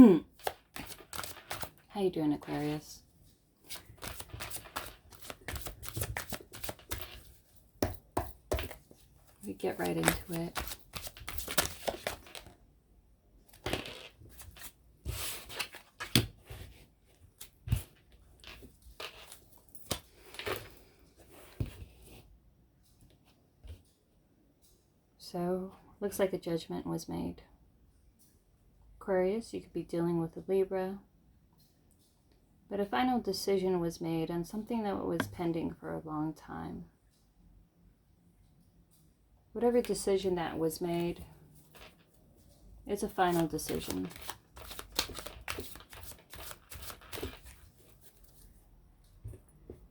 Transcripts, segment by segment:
How you doing, Aquarius? We get right into it. So, looks like a judgment was made. Aquarius, you could be dealing with a Libra, but a final decision was made on something that was pending for a long time. Whatever decision that was made, it's a final decision.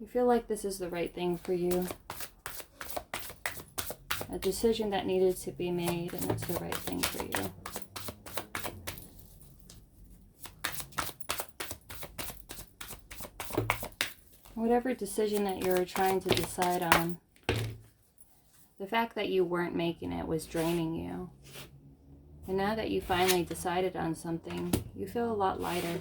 You feel like this is the right thing for you. A decision that needed to be made, and it's the right thing for you. Whatever decision that you were trying to decide on, the fact that you weren't making it was draining you. And now that you finally decided on something, you feel a lot lighter.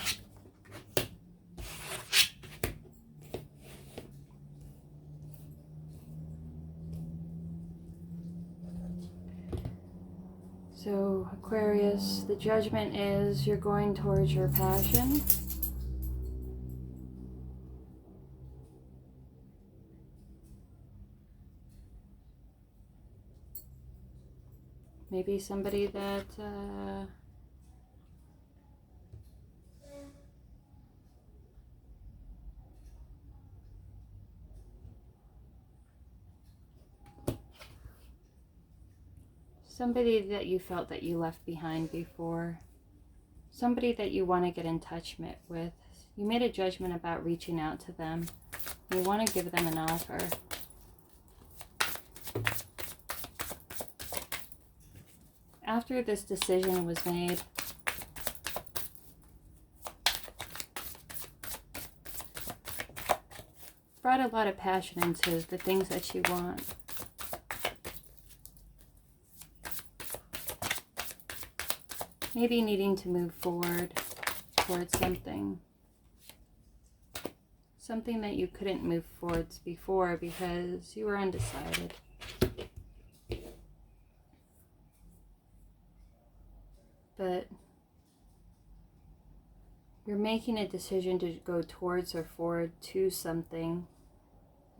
So, Aquarius, the judgment is you're going towards your passion. Maybe somebody that somebody that you felt that you left behind before. Somebody that you want to get in touch with. You made a judgment about reaching out to them. You want to give them an offer. After this decision was made, brought a lot of passion into the things that you want. Maybe needing to move forward towards something. Something that you couldn't move towards before because you were undecided. But you're making a decision to go towards or forward to something.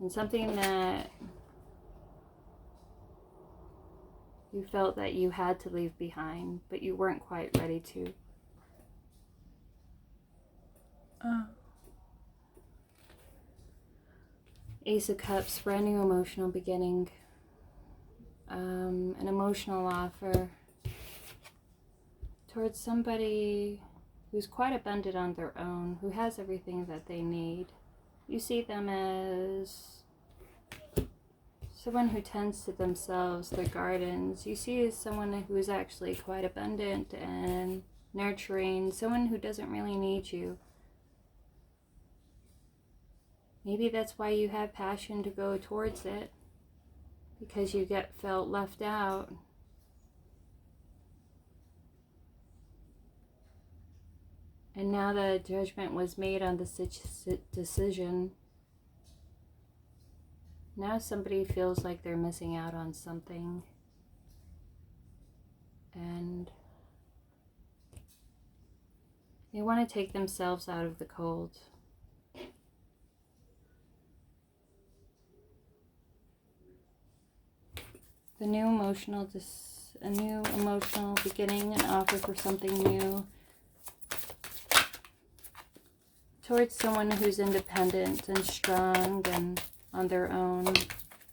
And something that you felt that you had to leave behind, but you weren't quite ready to. Ace of Cups, brand new emotional beginning. An emotional offer towards somebody who's quite abundant on their own, who has everything that they need. You see them as someone who tends to themselves, their gardens. You see as someone who is actually quite abundant and nurturing, someone who doesn't really need you. Maybe that's why you have passion to go towards it, because you felt left out. And now the judgment was made on this decision. Now somebody feels like they're missing out on something. And they want to take themselves out of the cold. A new emotional beginning, an offer for something new. Towards someone who's independent and strong and on their own,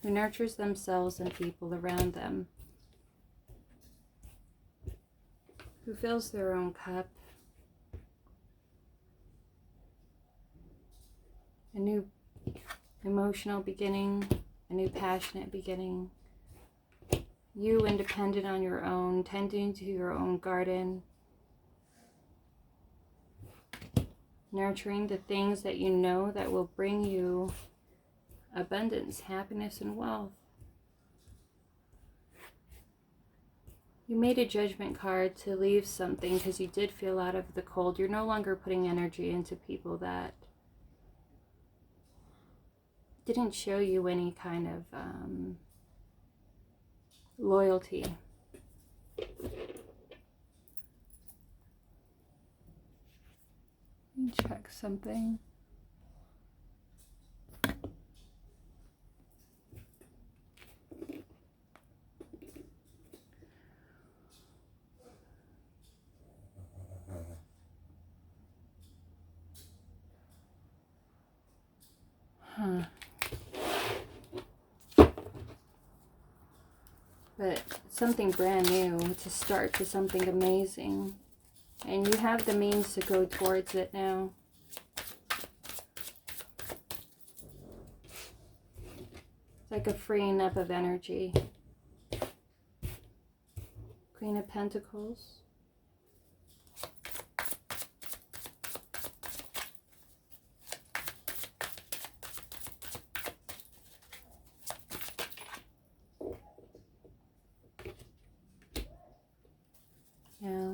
who nurtures themselves and people around them, who fills their own cup. A new emotional beginning, a new passionate beginning. You independent on your own, tending to your own garden, nurturing the things that you know that will bring you abundance, happiness, and wealth. You made a judgment card to leave something because you did feel out of the cold. You're no longer putting energy into people that didn't show you any kind of loyalty. Let me check something. But something brand new to start to something amazing. And you have the means to go towards it now. It's like a freeing up of energy. Queen of Pentacles. Yeah.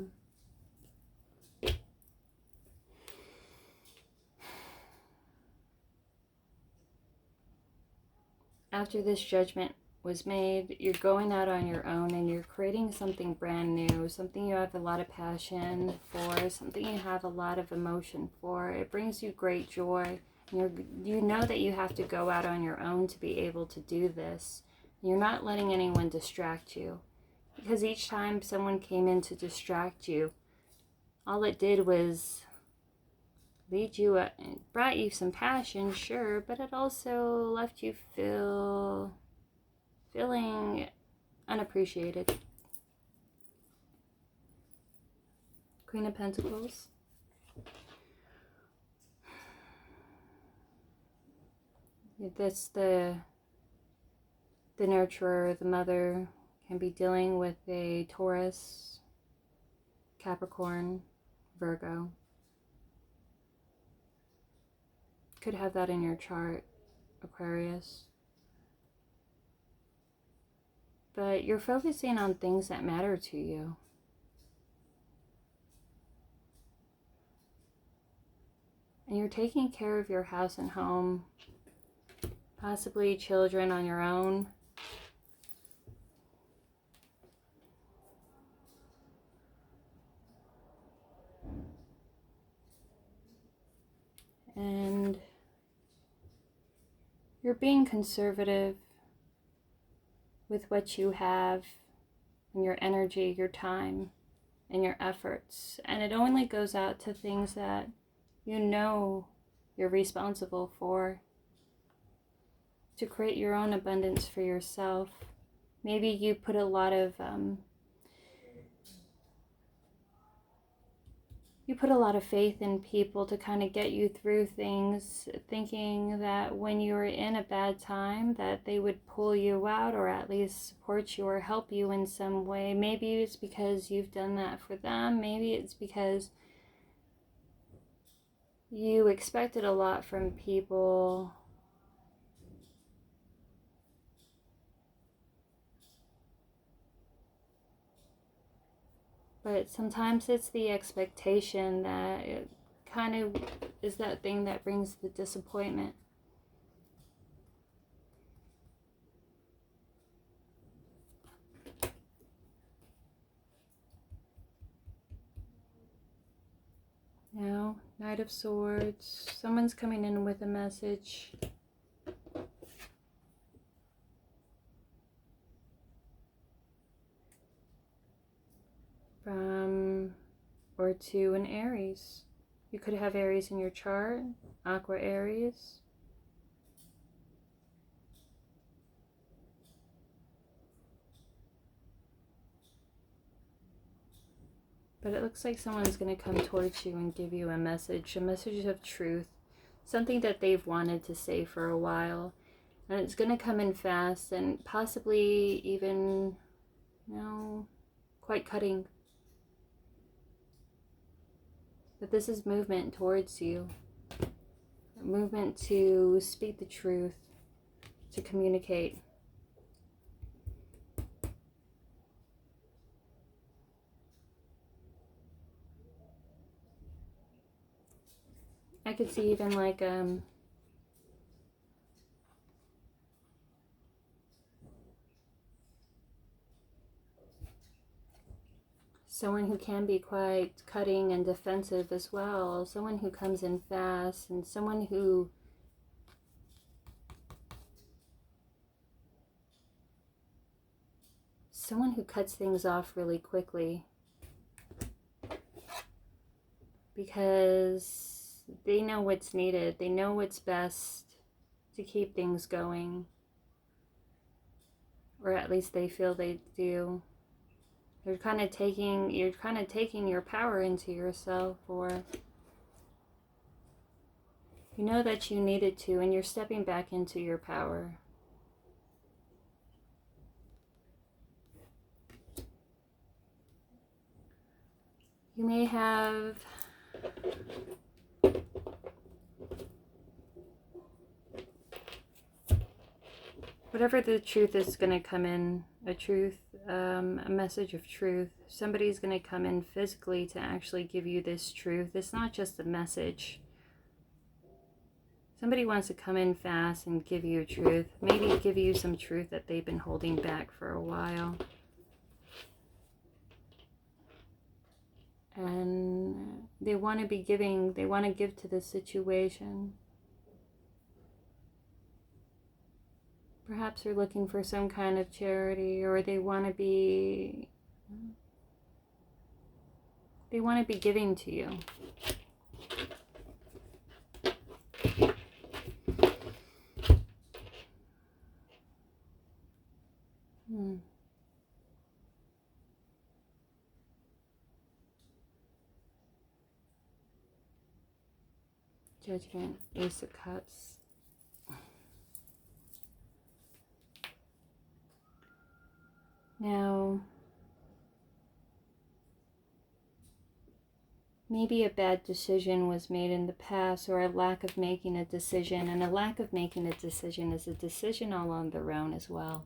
After this judgment was made, you're going out on your own and you're creating something brand new, something you have a lot of passion for, something you have a lot of emotion for. It brings you great joy. You know that you have to go out on your own to be able to do this. You're not letting anyone distract you. Because each time someone came in to distract you, all it did was lead you up and brought you some passion, sure, but it also left you feeling unappreciated. Queen of Pentacles. That's the nurturer, the mother, can be dealing with a Taurus, Capricorn, Virgo. Could have that in your chart, Aquarius. But you're focusing on things that matter to you. And you're taking care of your house and home, possibly children on your own. And you're being conservative with what you have and your energy, your time, and your efforts. And it only goes out to things that you know you're responsible for, to create your own abundance for yourself. Maybe you put a lot of faith in people to kind of get you through things, thinking that when you were in a bad time that they would pull you out or at least support you or help you in some way. Maybe it's because you've done that for them. Maybe it's because you expected a lot from people. But sometimes it's the expectation that it kind of is that thing that brings the disappointment. Now, Knight of Swords. Someone's coming in with a message. From or to an Aries. You could have Aries in your chart. Aqua Aries. But it looks like someone's going to come towards you and give you a message of truth. Something that they've wanted to say for a while. And it's going to come in fast and possibly even, quite cutting. But this is movement towards you. A movement to speak the truth, to communicate. I could see even like someone who can be quite cutting and defensive as well, someone who comes in fast, and someone who cuts things off really quickly, because they know what's needed, they know what's best to keep things going, or at least they feel they do. You're kind of taking your power into yourself, or you know that you needed to, and you're stepping back into your power. You may have whatever the truth is going to come in, a message of truth. Somebody's going to come in physically to actually give you this truth. It's not just a message. Somebody wants to come in fast and give you truth. Maybe give you some truth that they've been holding back for a while. And they want to be giving, they want to give to this situation. Perhaps they're looking for some kind of charity, or they want to be giving to you. Judgment, Ace of Cups. Now, maybe a bad decision was made in the past, or a lack of making a decision, and a lack of making a decision is a decision all on their own as well.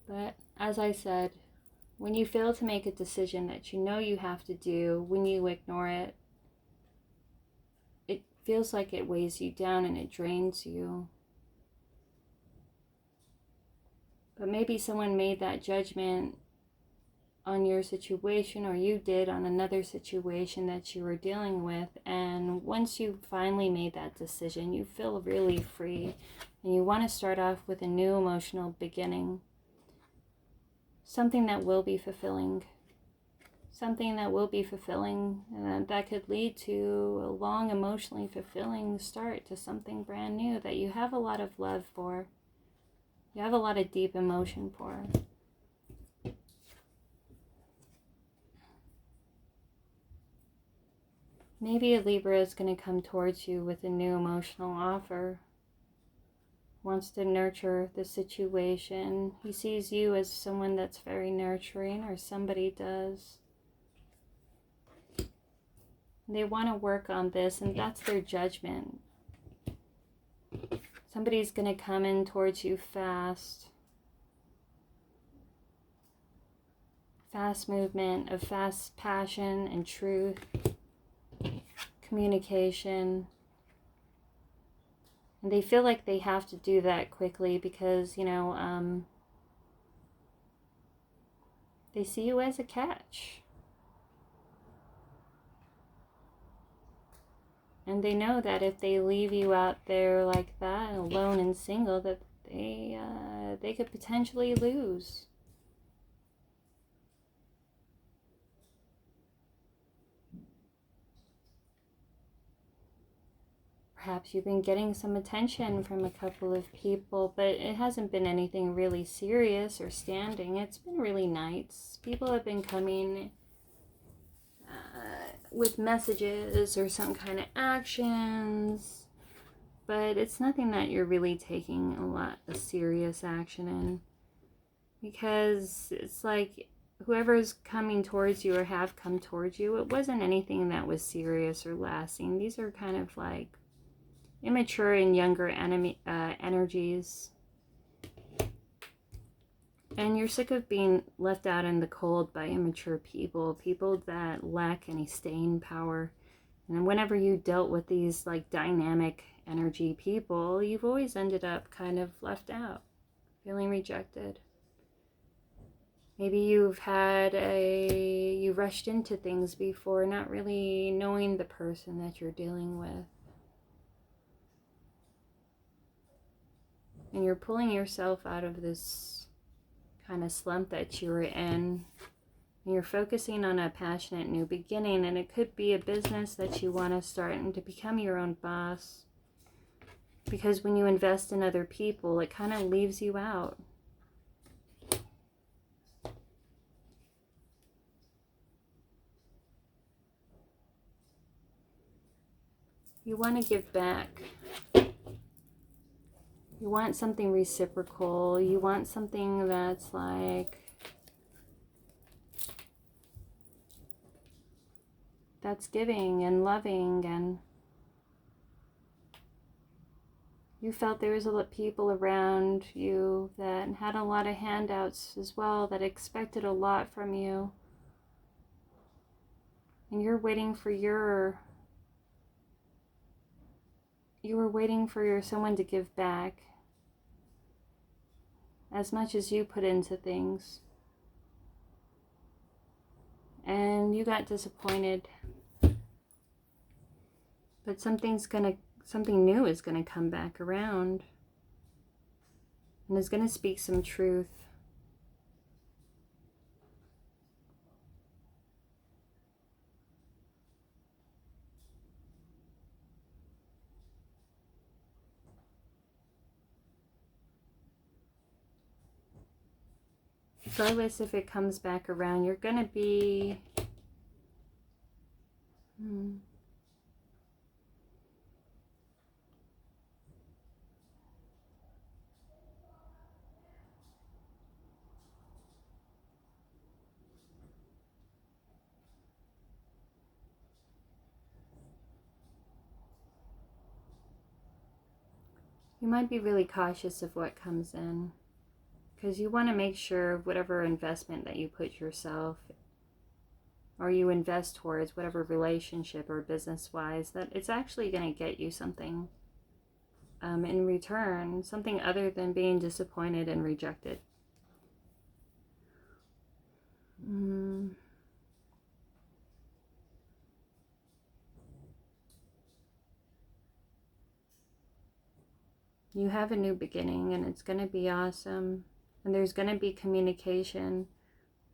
But as I said, when you fail to make a decision that you know you have to do, when you ignore it, it feels like it weighs you down and it drains you. But maybe someone made that judgment on your situation, or you did on another situation that you were dealing with, and once you finally made that decision, you feel really free, and you want to start off with a new emotional beginning. Something that will be fulfilling. Something that will be fulfilling, and that could lead to a long, emotionally fulfilling start to something brand new that you have a lot of love for. You have a lot of deep emotion for. Maybe a Libra is going to come towards you with a new emotional offer. Wants to nurture the situation. He sees you as someone that's very nurturing, or somebody does. They want to work on this, and that's their judgment. Somebody's going to come in towards you fast. Fast movement of fast passion and truth. Communication. And they feel like they have to do that quickly because, they see you as a catch. And they know that if they leave you out there like that, alone and single, that they could potentially lose. Perhaps you've been getting some attention from a couple of people, but it hasn't been anything really serious or standing. It's been really nice. People have been coming with messages or some kind of actions, but it's nothing that you're really taking a lot of serious action in, because it's like whoever's coming towards you or have come towards you, it wasn't anything that was serious or lasting. These are kind of like immature and younger energies. And you're sick of being left out in the cold by immature people, people that lack any staying power And whenever you dealt with these like dynamic energy people, you've always ended up kind of left out, feeling rejected. Maybe you rushed into things before, not really knowing the person that you're dealing with. And you're pulling yourself out of this kind of slump that you were in. And you're focusing on a passionate new beginning, and it could be a business that you want to start and to become your own boss. Because when you invest in other people, it kind of leaves you out. You want to give back. You want something reciprocal. You want something that's like, that's giving and loving, and you felt there was a lot of people around you that had a lot of handouts as well, that expected a lot from you. And you're waiting for someone to give back as much as you put into things. And you got disappointed. But something new is gonna come back around. And is gonna speak some truth. Regardless if it comes back around, you're gonna be you might be really cautious of what comes in, because you want to make sure whatever investment that you put yourself or you invest towards, whatever relationship or business-wise, that it's actually going to get you something in return, something other than being disappointed and rejected. You have a new beginning, and it's going to be awesome. And there's going to be communication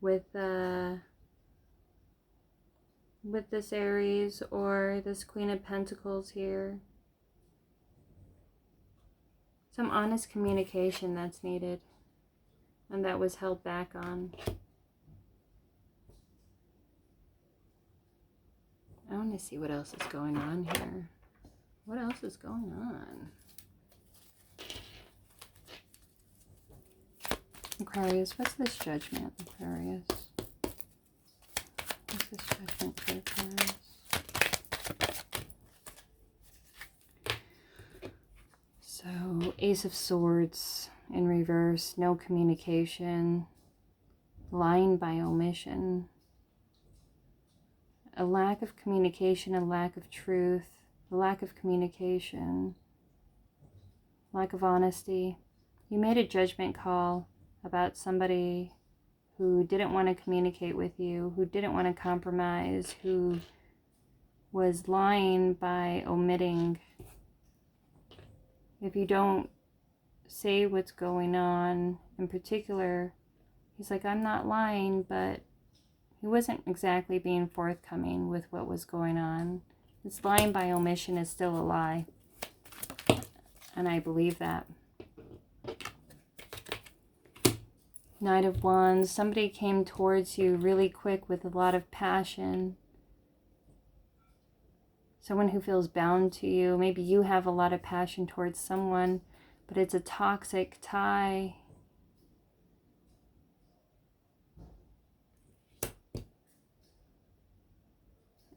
with this Aries or this Queen of Pentacles here. Some honest communication that's needed and that was held back on. I want to see what else is going on here. What else is going on? Aquarius, what's this judgment, Aquarius? What's this judgment for Aquarius? So, Ace of Swords in reverse, no communication, lying by omission, a lack of communication, a lack of truth, a lack of communication, lack of honesty. You made a judgment call about somebody who didn't want to communicate with you, who didn't want to compromise, who was lying by omitting. If you don't say what's going on, in particular, he's like, I'm not lying, but he wasn't exactly being forthcoming with what was going on. This lying by omission is still a lie, and I believe that. Knight of Wands, somebody came towards you really quick with a lot of passion. Someone who feels bound to you. Maybe you have a lot of passion towards someone, but it's a toxic tie.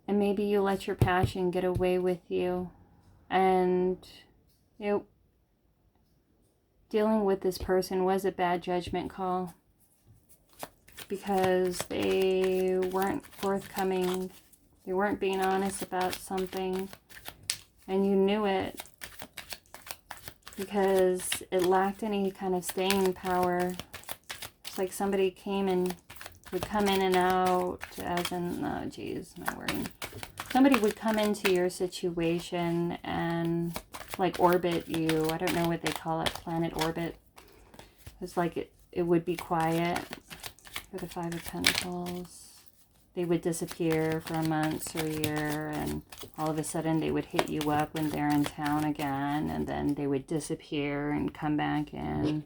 And maybe you let your passion get away with you. And dealing with this person was a bad judgment call because they weren't forthcoming. You weren't being honest about something, and you knew it because it lacked any kind of staying power. It's like somebody would come in and out, as in, oh geez, my wording. Somebody would come into your situation and like orbit you. I don't know what they call it, planet orbit. It's like it would be quiet. For the Five of Pentacles. They would disappear for months or a year, and all of a sudden they would hit you up when they're in town again, and then they would disappear and come back in.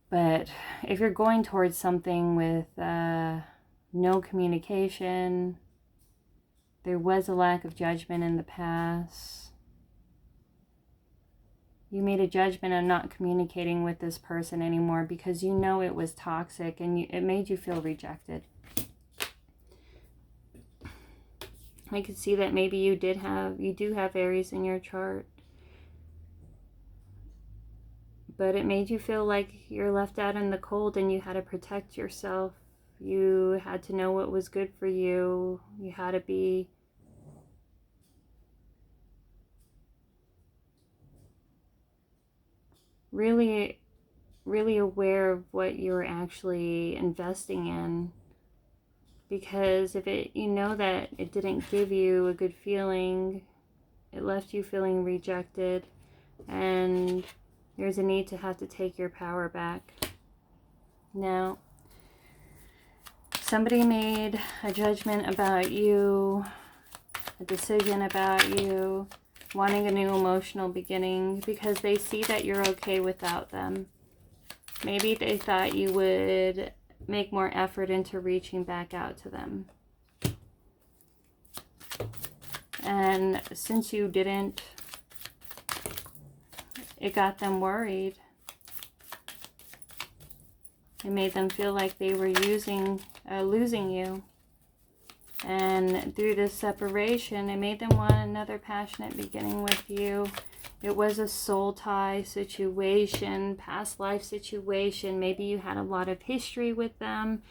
But if you're going towards something with no communication, there was a lack of judgment in the past. You made a judgment on not communicating with this person anymore because you know it was toxic, and it made you feel rejected. I could see that maybe you do have Aries in your chart. But it made you feel like you're left out in the cold and you had to protect yourself. You had to know what was good for you. You had to be really, really aware of what you're actually investing in. Because if you know that it didn't give you a good feeling, it left you feeling rejected, and there's a need to have to take your power back. Now, somebody made a judgment about you, a decision about you, wanting a new emotional beginning because they see that you're okay without them. Maybe they thought you would make more effort into reaching back out to them. And since you didn't, it got them worried. It made them feel like they were losing you. And through this separation, it made them want another passionate beginning with you. It was a soul tie situation, past life situation. Maybe you had a lot of history with them.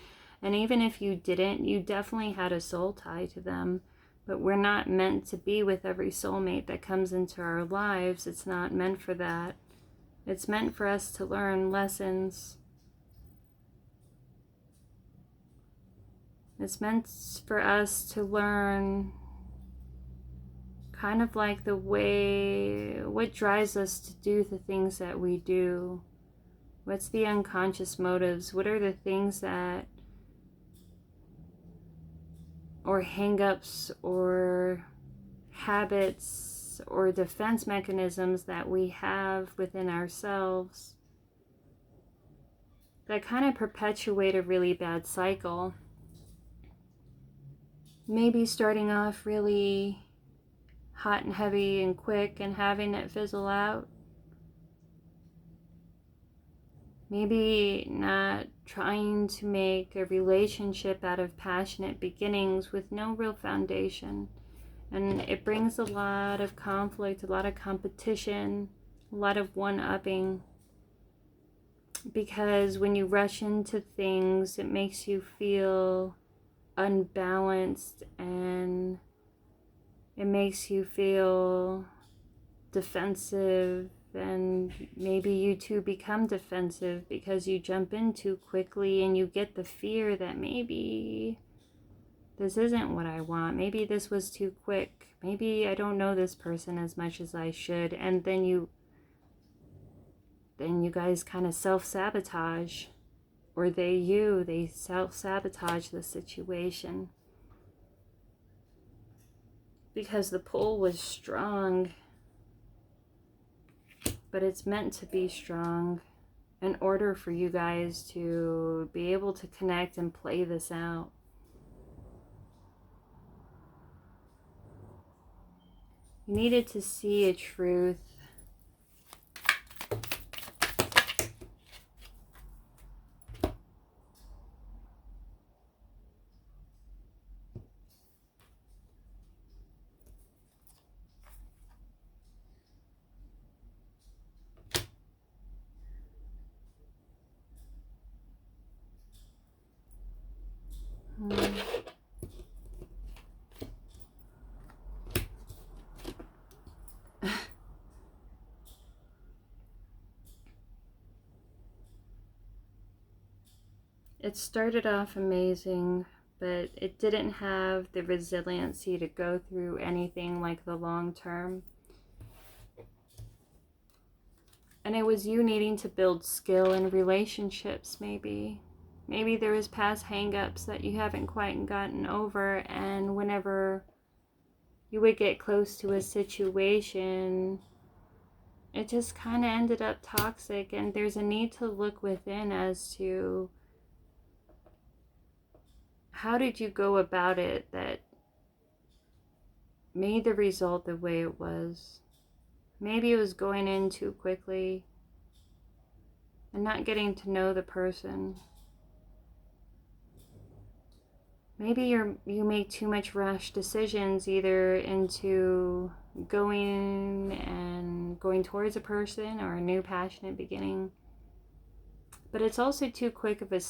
And even if you didn't, you definitely had a soul tie to them. But we're not meant to be with every soulmate that comes into our lives. It's not meant for that. It's meant for us to learn lessons. It's meant for us to learn kind of like what drives us to do the things that we do. What's the unconscious motives? What are the things or hang-ups or habits or defense mechanisms that we have within ourselves that kind of perpetuate a really bad cycle? Maybe starting off really hot and heavy and quick and having it fizzle out. Maybe not trying to make a relationship out of passionate beginnings with no real foundation. And it brings a lot of conflict, a lot of competition, a lot of one-upping. Because when you rush into things, it makes you feel unbalanced, and it makes you feel defensive, and maybe you too become defensive because you jump in too quickly and you get the fear that maybe this isn't what I want, maybe this was too quick, maybe I don't know this person as much as I should, and then you guys kind of self-sabotage. Or they self-sabotage the situation. Because the pull was strong. But it's meant to be strong in order for you guys to be able to connect and play this out. You needed to see a truth. It started off amazing, but it didn't have the resiliency to go through anything like the long term. And it was you needing to build skill in relationships, maybe. Maybe there was past hang-ups that you haven't quite gotten over, and whenever you would get close to a situation, it just kind of ended up toxic, and there's a need to look within as to how did you go about it that made the result the way it was. Maybe it was going in too quickly and not getting to know the person. Maybe you make too much rash decisions, either into going towards a person or a new passionate beginning. But it's also too quick of a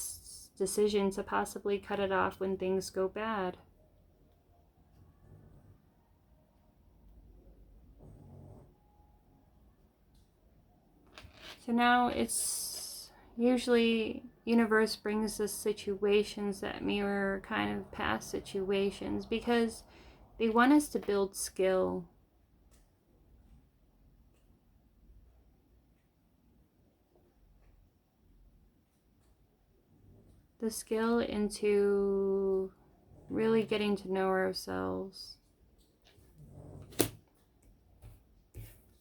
decision to possibly cut it off when things go bad. So now it's usually universe brings us situations that mirror kind of past situations because they want us to build skill. The skill into really getting to know ourselves,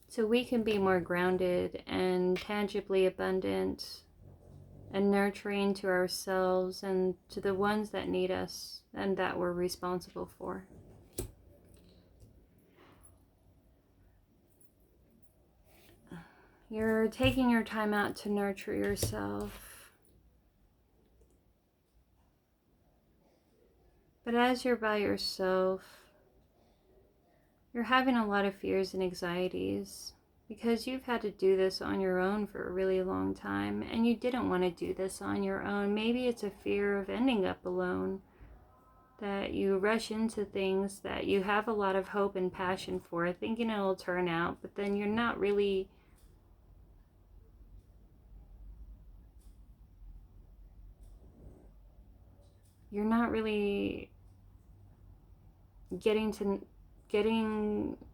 so we can be more grounded and tangibly abundant and nurturing to ourselves and to the ones that need us and that we're responsible for. You're taking your time out to nurture yourself. But as you're by yourself, you're having a lot of fears and anxieties because you've had to do this on your own for a really long time, and you didn't want to do this on your own. Maybe it's a fear of ending up alone, that you rush into things that you have a lot of hope and passion for, thinking it'll turn out, but then you're not really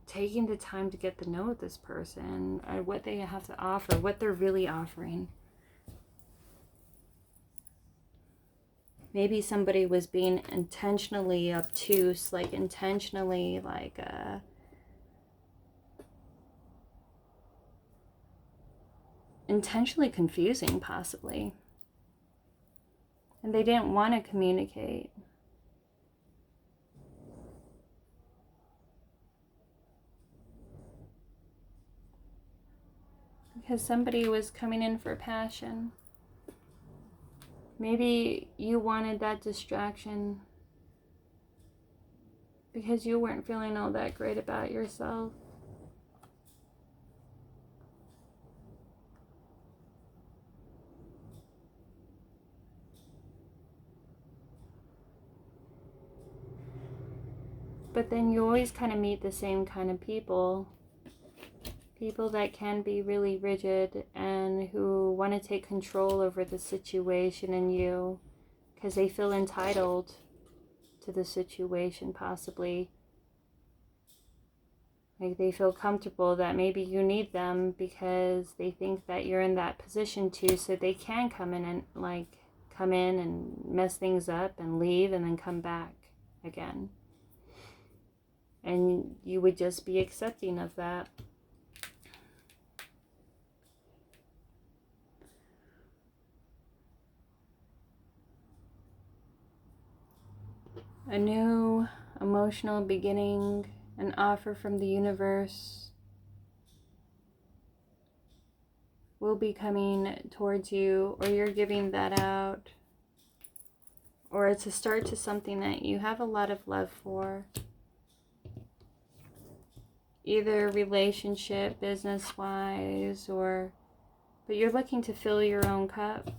taking the time to get to know this person, what they have to offer, what they're really offering. Maybe somebody was being intentionally obtuse, intentionally confusing, possibly. And they didn't want to communicate. Because somebody was coming in for passion. Maybe you wanted that distraction because you weren't feeling all that great about yourself. But then you always kind of meet the same kind of people. People that can be really rigid and who want to take control over the situation and you because they feel entitled to the situation, possibly. Like they feel comfortable that maybe you need them because they think that you're in that position too, so they can come in and mess things up and leave and then come back again. And you would just be accepting of that. A new emotional beginning, an offer from the universe will be coming towards you, or you're giving that out, or it's a start to something that you have a lot of love for. Either relationship, business-wise, but you're looking to fill your own cup.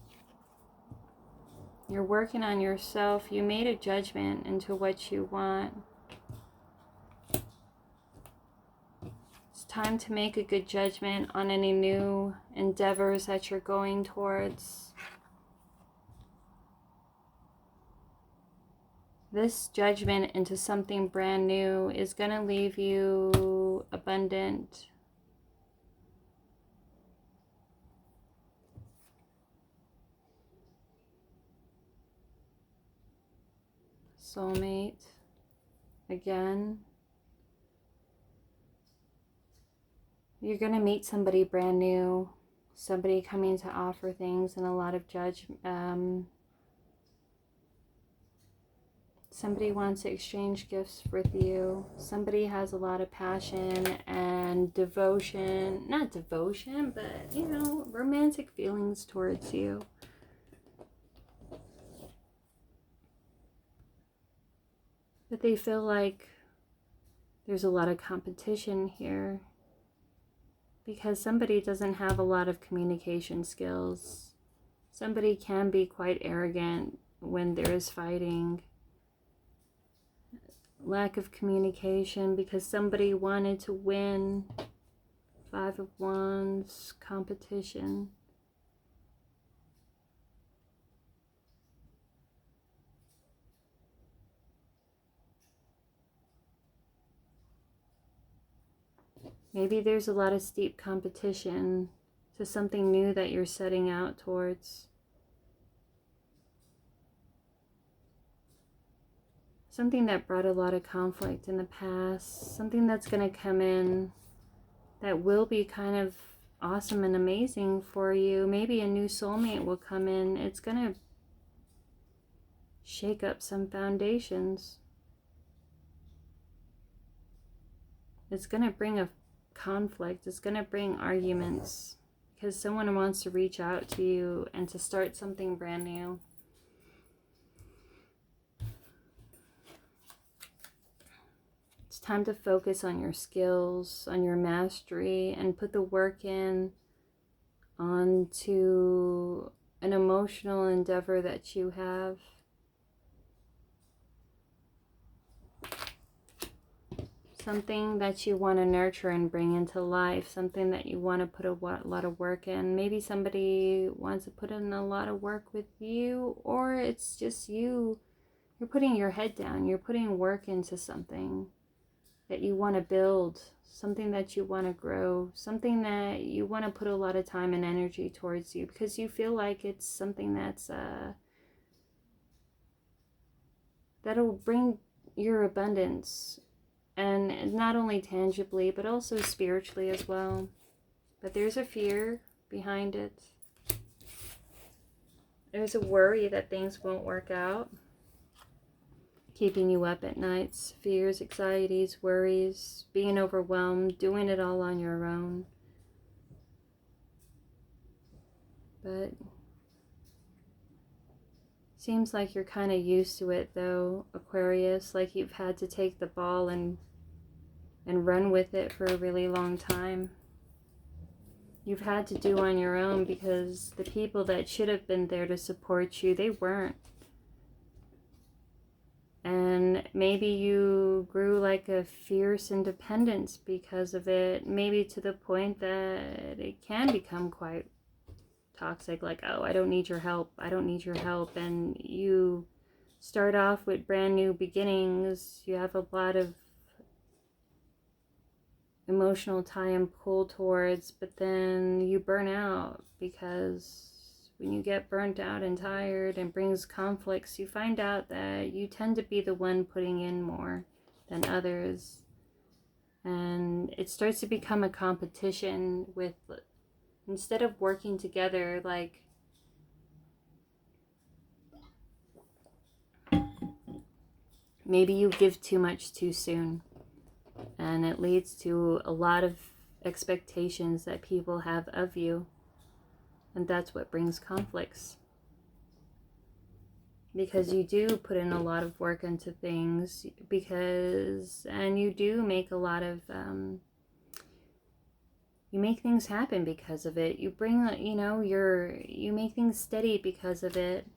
You're working on yourself. You made a judgment into what you want. It's time to make a good judgment on any new endeavors that you're going towards. This judgment into something brand new is going to leave you abundant. Soulmate. Again. You're going to meet somebody brand new. Somebody coming to offer things and a lot of judgment. Somebody wants to exchange gifts with you. Somebody has a lot of passion and devotion. Not devotion, but, you know, romantic feelings towards you. But they feel like there's a lot of competition here because somebody doesn't have a lot of communication skills. Somebody can be quite arrogant when there is fighting. Lack of communication because somebody wanted to win. 5 of Wands, competition. Maybe there's a lot of steep competition to something new that you're setting out towards. Something that brought a lot of conflict in the past. Something that's going to come in that will be kind of awesome and amazing for you. Maybe a new soulmate will come in. It's going to shake up some foundations. It's going to bring a conflict. It's going to bring arguments because someone wants to reach out to you and to start something brand new. It's time to focus on your skills, on your mastery, and put the work in onto an emotional endeavor that you have. Something that you want to nurture and bring into life, something that you want to put a lot of work in. Maybe somebody wants to put in a lot of work with you, or it's just you're putting your head down, you're putting work into something that you want to build, something that you want to grow, something that you want to put a lot of time and energy towards you because you feel like it's something that's that'll bring your abundance. And not only tangibly, but also spiritually as well. But there's a fear behind it. There's a worry that things won't work out, keeping you up at nights. Fears, anxieties, worries, being overwhelmed, doing it all on your own. But seems like you're kind of used to it though, Aquarius. Like you've had to take the ball and run with it for a really long time. You've had to do on your own because the people that should have been there to support you, they weren't. And maybe you grew like a fierce independence because of it, maybe to the point that it can become quite toxic, like, oh, I don't need your help, I don't need your help. And you start off with brand new beginnings. You have a lot of emotional tie and pull towards, but then you burn out because when you get burnt out and tired and brings conflicts, you find out that you tend to be the one putting in more than others. And it starts to become a competition with, instead of working together, like maybe you give too much too soon. And it leads to a lot of expectations that people have of you. And that's what brings conflicts. Because you do put in a lot of work into things, and you do make a lot of, you make things happen because of it. You bring, you make things steady because of it.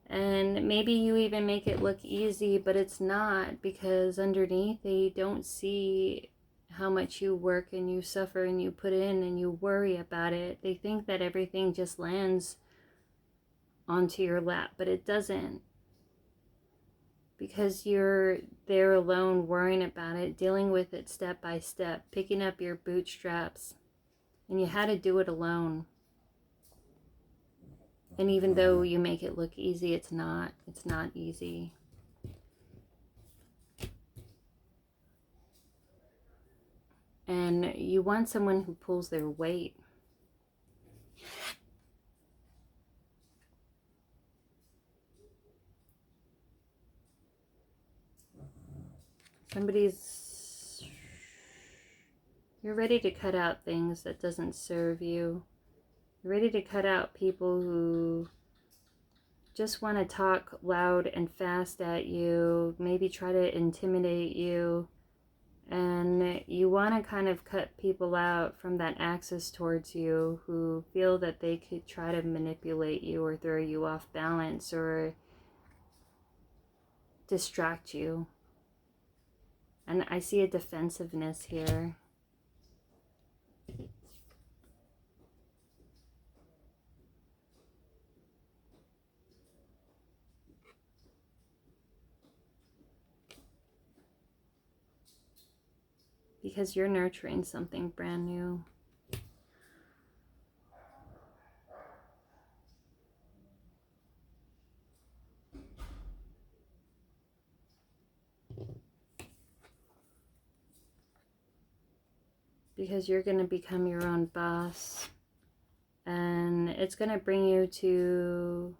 And maybe you even make it look easy, but it's not, because underneath they don't see how much you work and you suffer and you put in and you worry about it. They think that everything just lands onto your lap, but it doesn't. because you're there alone worrying about it, dealing with it step by step, picking up your bootstraps, and you had to do it alone. And even though you make it look easy, it's not easy. And you want someone who pulls their weight. You're ready to cut out things that doesn't serve you. You're ready to cut out people who just want to talk loud and fast at you, maybe try to intimidate you. And you want to kind of cut people out from that access towards you who feel that they could try to manipulate you or throw you off balance or distract you. And I see a defensiveness here. Because you're nurturing something brand new. Because you're going to become your own boss. And it's going to bring you to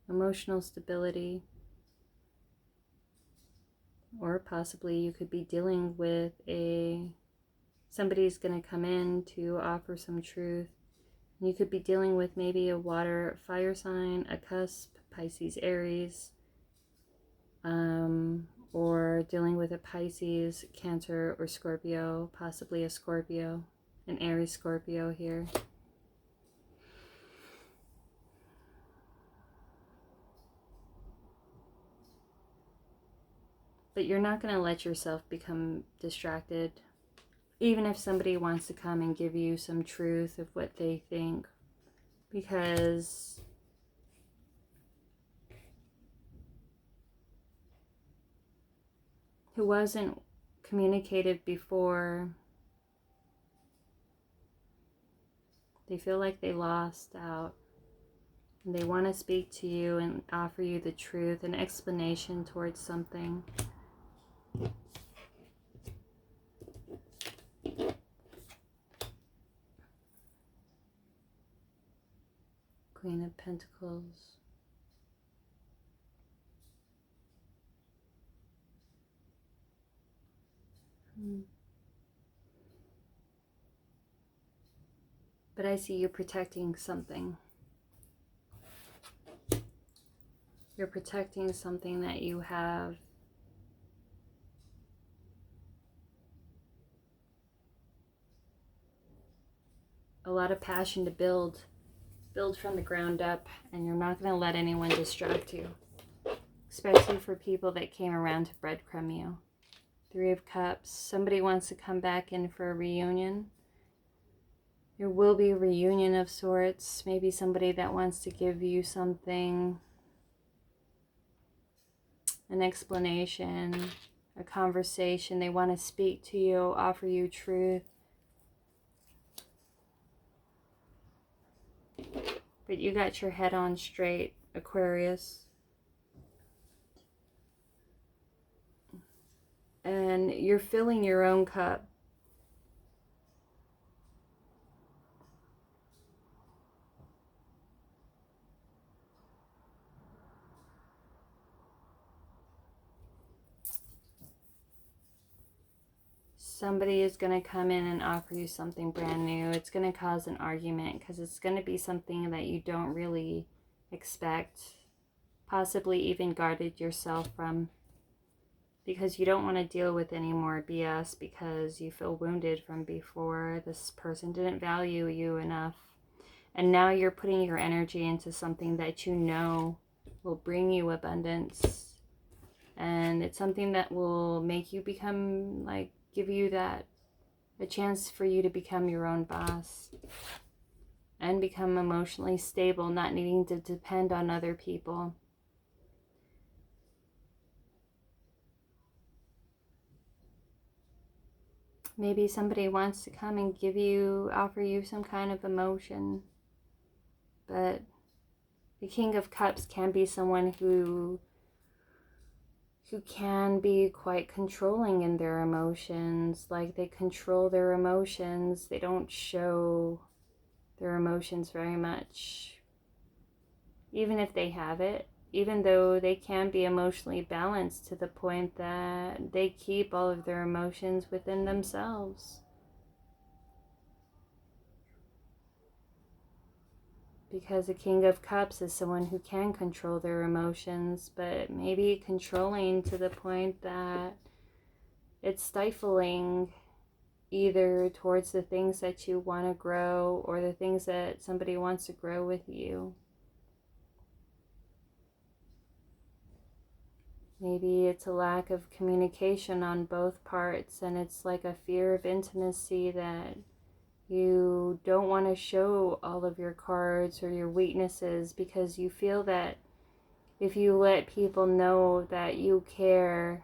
emotional stability. Or possibly you could be dealing with somebody's going to come in to offer some truth. And you could be dealing with maybe a water fire sign, a cusp, Pisces, Aries, or dealing with a Pisces, Cancer, or Scorpio, possibly a Scorpio, an Aries Scorpio here. But you're not going to let yourself become distracted. Even if somebody wants to come and give you some truth of what they think. Because who wasn't communicative before, they feel like they lost out. And they want to speak to you and offer you the truth, an explanation towards something. Queen of Pentacles. But I see you protecting something. You're protecting something that you have. A lot of passion to build from the ground up, and you're not going to let anyone distract you. Especially for people that came around to breadcrumb you. Three of Cups. Somebody wants to come back in for a reunion. There will be a reunion of sorts. Maybe somebody that wants to give you something. An explanation. A conversation. They want to speak to you, offer you truth. But you got your head on straight, Aquarius. And you're filling your own cup. Somebody is going to come in and offer you something brand new. It's going to cause an argument because it's going to be something that you don't really expect. Possibly even guarded yourself from. Because you don't want to deal with any more BS because you feel wounded from before. This person didn't value you enough. And now you're putting your energy into something that you know will bring you abundance. And it's something that will make you become like, give you a chance for you to become your own boss and become emotionally stable, not needing to depend on other people. Maybe somebody wants to come and offer you some kind of emotion. But the King of Cups can be someone who can be quite controlling in their emotions. Like, they control their emotions. They don't show their emotions very much, even if they have it, even though they can be emotionally balanced to the point that they keep all of their emotions within themselves. Because the King of Cups is someone who can control their emotions, but maybe controlling to the point that it's stifling, either towards the things that you want to grow or the things that somebody wants to grow with you. Maybe it's a lack of communication on both parts, and it's like a fear of intimacy that you don't want to show all of your cards or your weaknesses, because you feel that if you let people know that you care,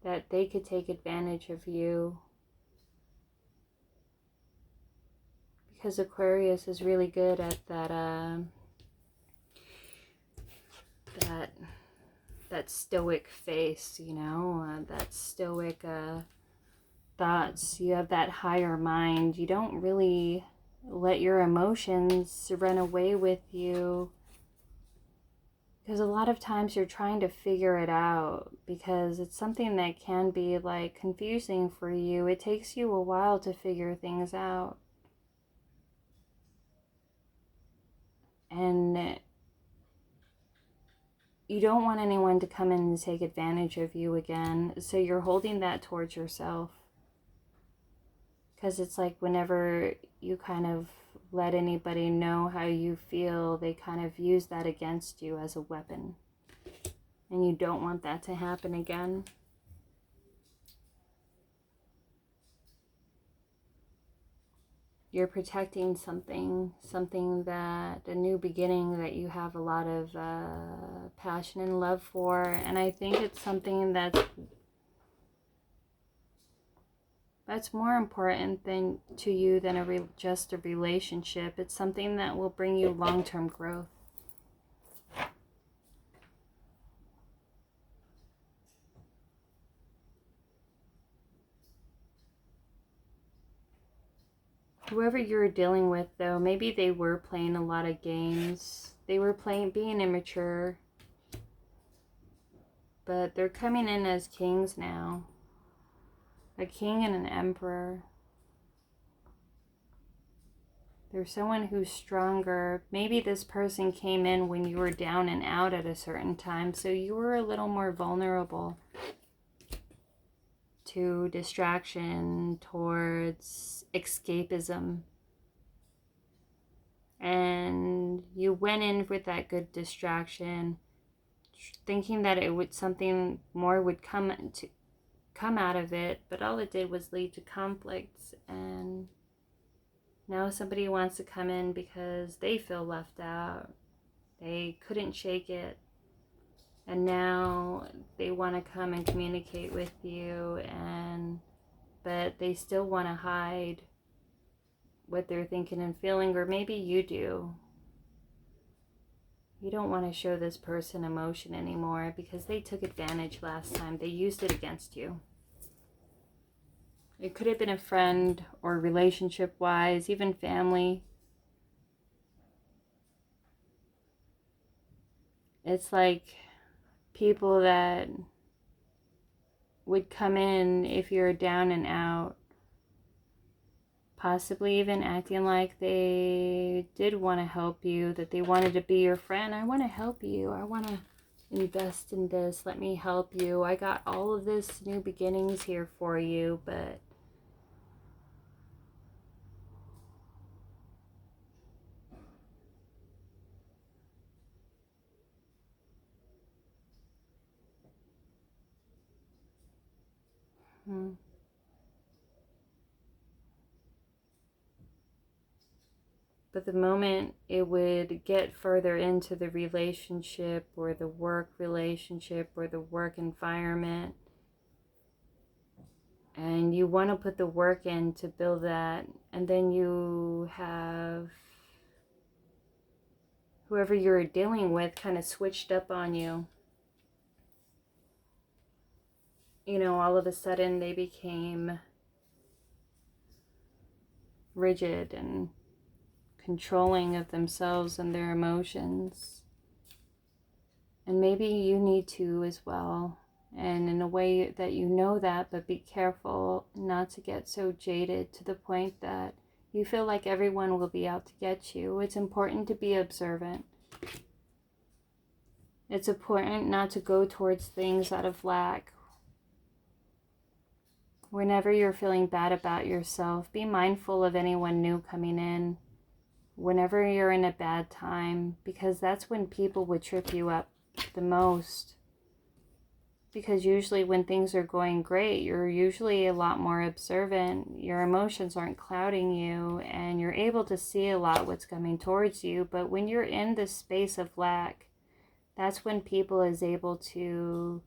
that they could take advantage of you. Because Aquarius is really good at that stoic face, that stoic thoughts. You have that higher mind. You don't really let your emotions run away with you, because a lot of times you're trying to figure it out, because it's something that can be like confusing for you. It takes you a while to figure things out, and you don't want anyone to come in and take advantage of you again, so you're holding that towards yourself. Because it's like whenever you kind of let anybody know how you feel, they kind of use that against you as a weapon. And you don't want that to happen again. You're protecting something that, a new beginning that you have a lot of passion and love for. And I think it's something that's more important to you than just a relationship. It's something that will bring you long-term growth. Whoever you're dealing with, though, maybe they were playing a lot of games. They were being immature. But they're coming in as kings now. A king and an emperor. There's someone who's stronger. Maybe this person came in when you were down and out at a certain time, so you were a little more vulnerable to distraction, towards escapism. And you went in with that good distraction, thinking that something more would come out of it, but all it did was lead to conflicts. And now somebody wants to come in because they feel left out. They couldn't shake it. And now they want to come and communicate with you, but they still want to hide what they're thinking and feeling, or maybe you do. You don't want to show this person emotion anymore because they took advantage last time. They used it against you. It could have been a friend, or relationship-wise, even family. It's like people that would come in if you're down and out, possibly even acting like they did want to help you, that they wanted to be your friend. I want to help you. I want to invest in this. Let me help you. I got all of this new beginnings here for you, but But the moment it would get further into the relationship, or the work relationship, or the work environment, and you want to put the work in to build that, and then you have whoever you're dealing with kind of switched up on you. You know, all of a sudden they became rigid and controlling of themselves and their emotions. And maybe you need to as well. And in a way that you know that, but be careful not to get so jaded to the point that you feel like everyone will be out to get you. It's important to be observant. It's important not to go towards things out of lack. Whenever you're feeling bad about yourself, be mindful of anyone new coming in. Whenever you're in a bad time, because that's when people would trip you up the most. Because usually when things are going great, you're usually a lot more observant. Your emotions aren't clouding you, and you're able to see a lot what's coming towards you. But when you're in this space of lack, that's when people is able to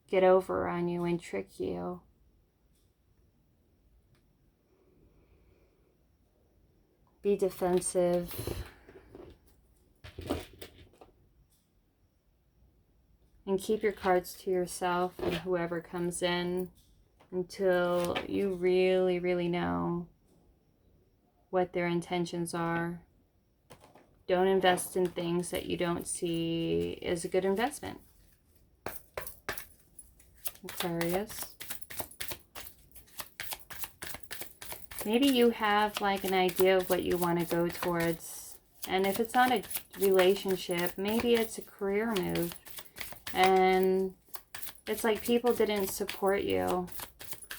get over on you and trick you. Be defensive. And keep your cards to yourself and whoever comes in until you really, really know what their intentions are. Don't invest in things that you don't see as a good investment. Aquarius. Maybe you have like an idea of what you want to go towards. And if it's not a relationship, maybe it's a career move. And it's like people didn't support you.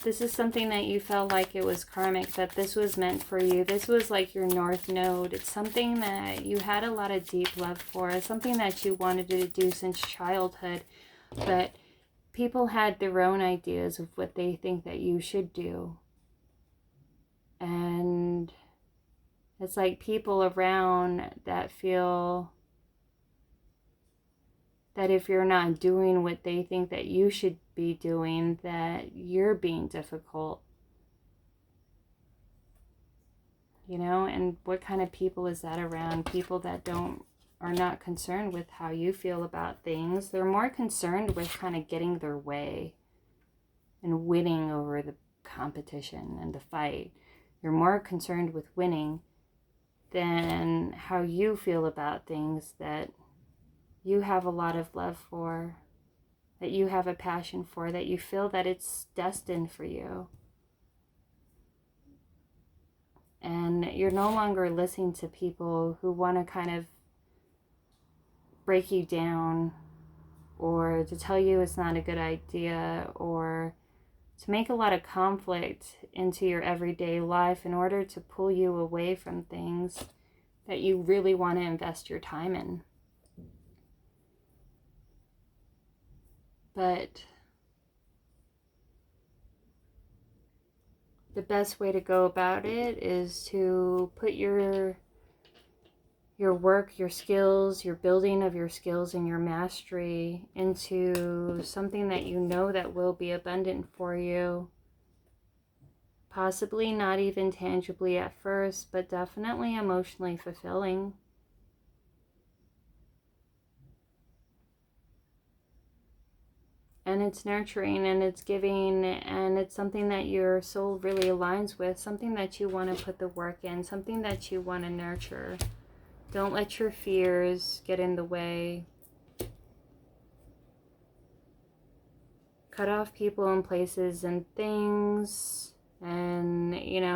This is something that you felt like it was karmic, that this was meant for you. This was like your north node. It's something that you had a lot of deep love for. It's something that you wanted to do since childhood. But people had their own ideas of what they think that you should do. And it's like people around that feel that if you're not doing what they think that you should be doing, that you're being difficult. You know, and what kind of people is that around? People that are not concerned with how you feel about things. They're more concerned with kind of getting their way and winning over the competition and the fight. You're more concerned with winning than how you feel about things that you have a lot of love for, that you have a passion for, that you feel that it's destined for you. And you're no longer listening to people who want to kind of break you down, or to tell you it's not a good idea, or to make a lot of conflict into your everyday life in order to pull you away from things that you really want to invest your time in. But the best way to go about it is to put your work, your skills, your building of your skills and your mastery into something that you know that will be abundant for you. Possibly not even tangibly at first, but definitely emotionally fulfilling. And it's nurturing, and it's giving, and it's something that your soul really aligns with, something that you want to put the work in, something that you want to nurture. Don't let your fears get in the way. Cut off people and places and things, and they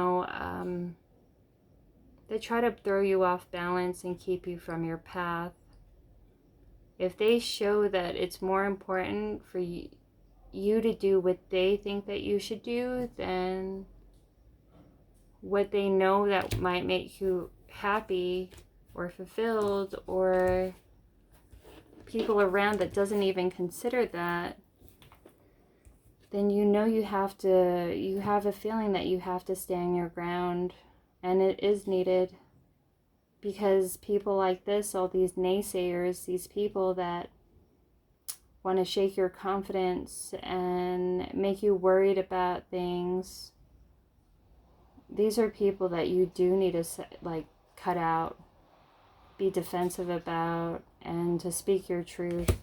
try to throw you off balance and keep you from your path. If they show that it's more important for you to do what they think that you should do than what they know that might make you happy or fulfilled, or people around that doesn't even consider that, then you have a feeling that you have to stand your ground, and it is needed. Because people like this, all these naysayers, these people that want to shake your confidence and make you worried about things. These are people that you do need to cut out, be defensive about, and to speak your truth.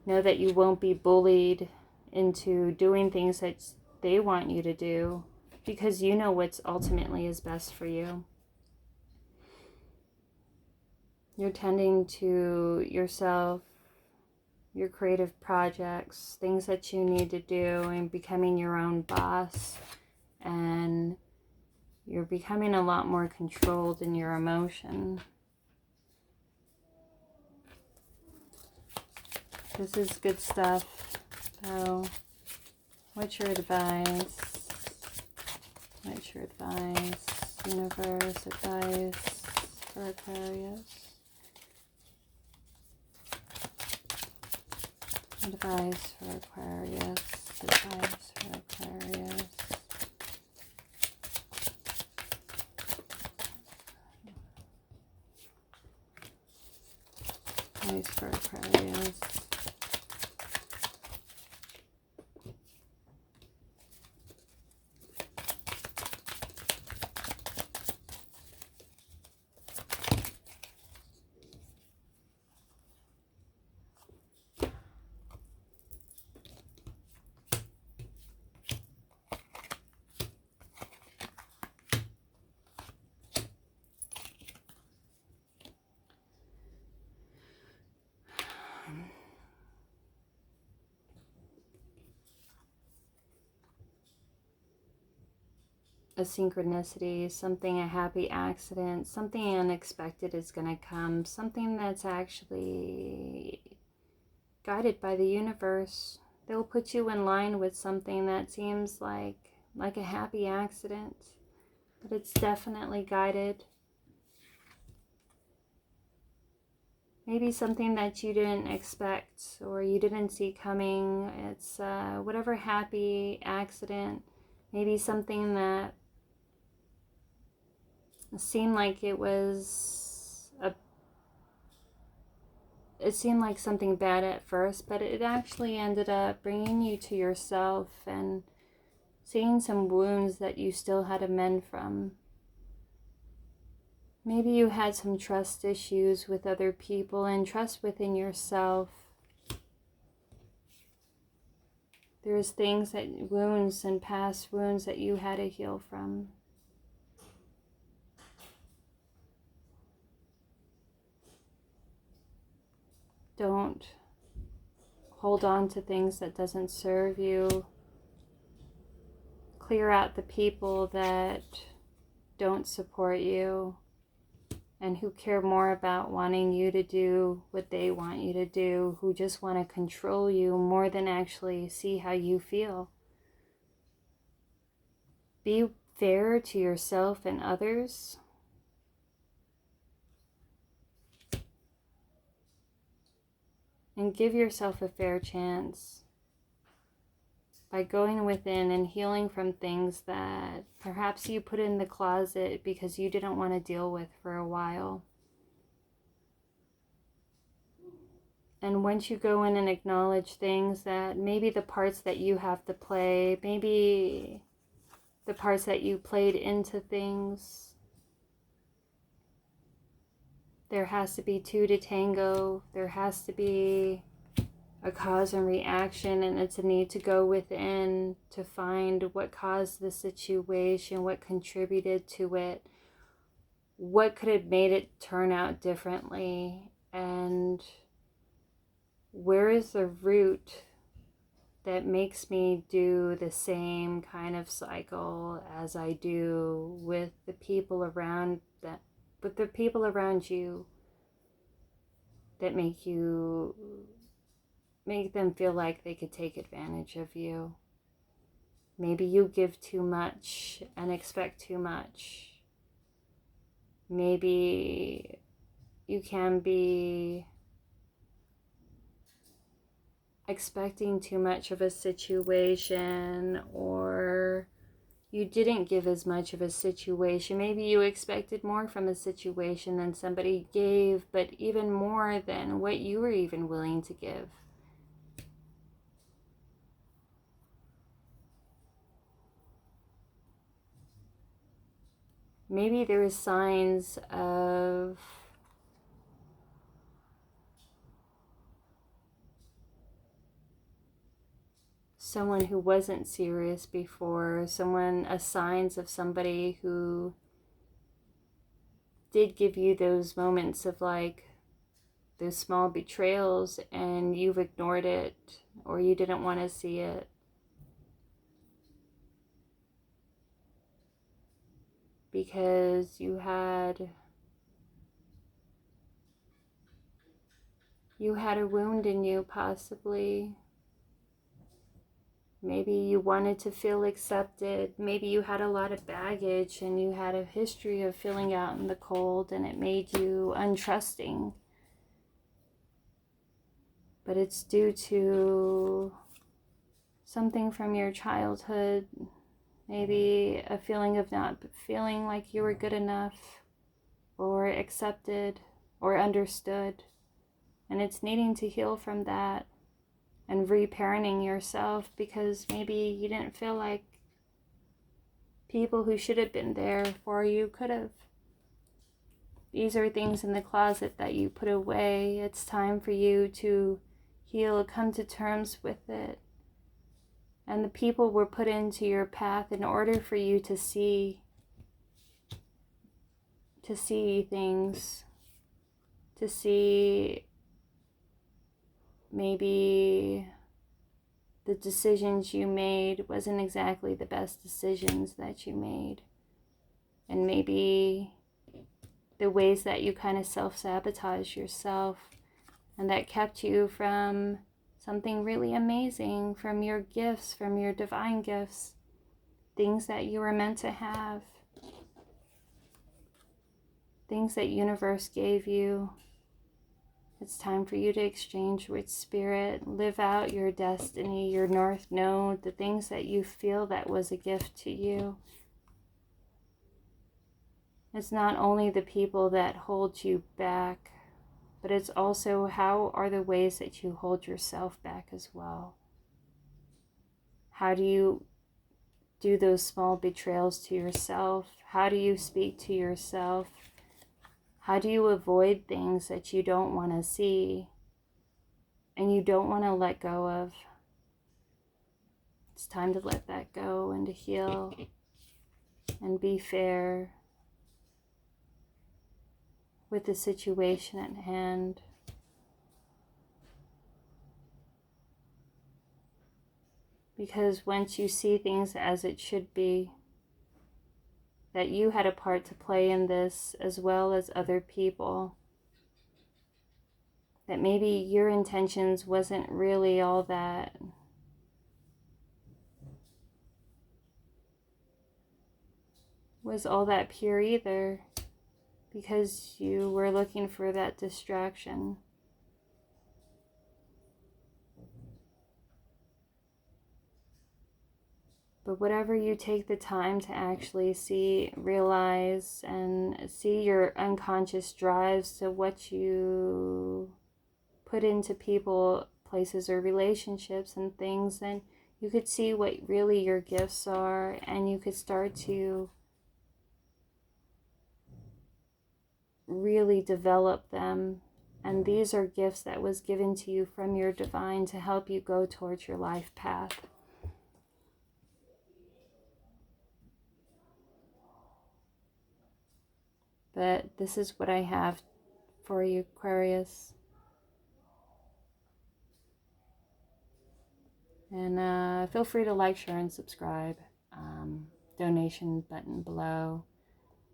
Know that you won't be bullied into doing things that they want you to do, because you know what's ultimately is best for you. You're tending to yourself, your creative projects, things that you need to do, and becoming your own boss. And you're becoming a lot more controlled in your emotion. This is good stuff. So, what's your advice? What's your advice? Universe advice for Aquarius. Advice for Aquarius. Advice for Aquarius. Advice for Aquarius. A synchronicity, something, a happy accident, something unexpected is going to come, something that's actually guided by the universe. They'll put you in line with something that seems like a happy accident, but it's definitely guided. Maybe something that you didn't expect or you didn't see coming. It's whatever happy accident, maybe something that seemed like it seemed like something bad at first, but it actually ended up bringing you to yourself and seeing some wounds that you still had to mend from. Maybe you had some trust issues with other people and trust within yourself. There's wounds and past wounds that you had to heal from. Don't hold on to things that doesn't serve you. Clear out the people that don't support you and who care more about wanting you to do what they want you to do, who just want to control you more than actually see how you feel. Be fair to yourself and others. And give yourself a fair chance by going within and healing from things that perhaps you put in the closet because you didn't want to deal with for a while. And once you go in and acknowledge things that maybe the parts that you have to play, maybe the parts that you played into things, there has to be two to tango. There has to be a cause and reaction, and it's a need to go within to find what caused the situation, what contributed to it, what could have made it turn out differently, and where is the root that makes me do the same kind of cycle as I do with the people around you that make them feel like they could take advantage of you. Maybe you give too much and expect too much. Maybe you can be expecting too much of a situation, or you didn't give as much of a situation. Maybe you expected more from a situation than somebody gave, but even more than what you were even willing to give. Maybe there were signs of someone who wasn't serious before, signs of somebody who did give you those moments of like those small betrayals and you've ignored it or you didn't want to see it. Because you had a wound in you, possibly. Maybe you wanted to feel accepted. Maybe you had a lot of baggage and you had a history of feeling out in the cold and it made you untrusting. But it's due to something from your childhood, maybe a feeling of not feeling like you were good enough or accepted or understood. And it's needing to heal from that and reparenting yourself, because maybe you didn't feel like people who should have been there for you could have. These are things in the closet that you put away. It's time for you to heal, come to terms with it. And the people were put into your path in order for you to see things, to see maybe the decisions you made wasn't exactly the best decisions that you made. And maybe the ways that you kind of self-sabotage yourself and that kept you from something really amazing, from your gifts, from your divine gifts, things that you were meant to have, things that universe gave you. It's time for you to exchange with spirit, live out your destiny, your north node, the things that you feel that was a gift to you. It's not only the people that hold you back, but it's also how are the ways that you hold yourself back as well. How do you do those small betrayals to yourself? How do you speak to yourself? How do you avoid things that you don't want to see and you don't want to let go of? It's time to let that go and to heal and be fair with the situation at hand. Because once you see things as it should be, that you had a part to play in this as well as other people, that maybe your intentions wasn't really all that pure either, because you were looking for that distraction. But whatever you take the time to actually see, realize, and see your unconscious drives to what you put into people, places, or relationships and things, then you could see what really your gifts are, and you could start to really develop them. And these are gifts that was given to you from your divine to help you go towards your life path. But this is what I have for you, Aquarius. And feel free to like, share, and subscribe. Donation button below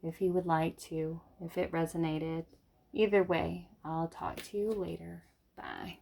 if you would like to, if it resonated. Either way, I'll talk to you later. Bye.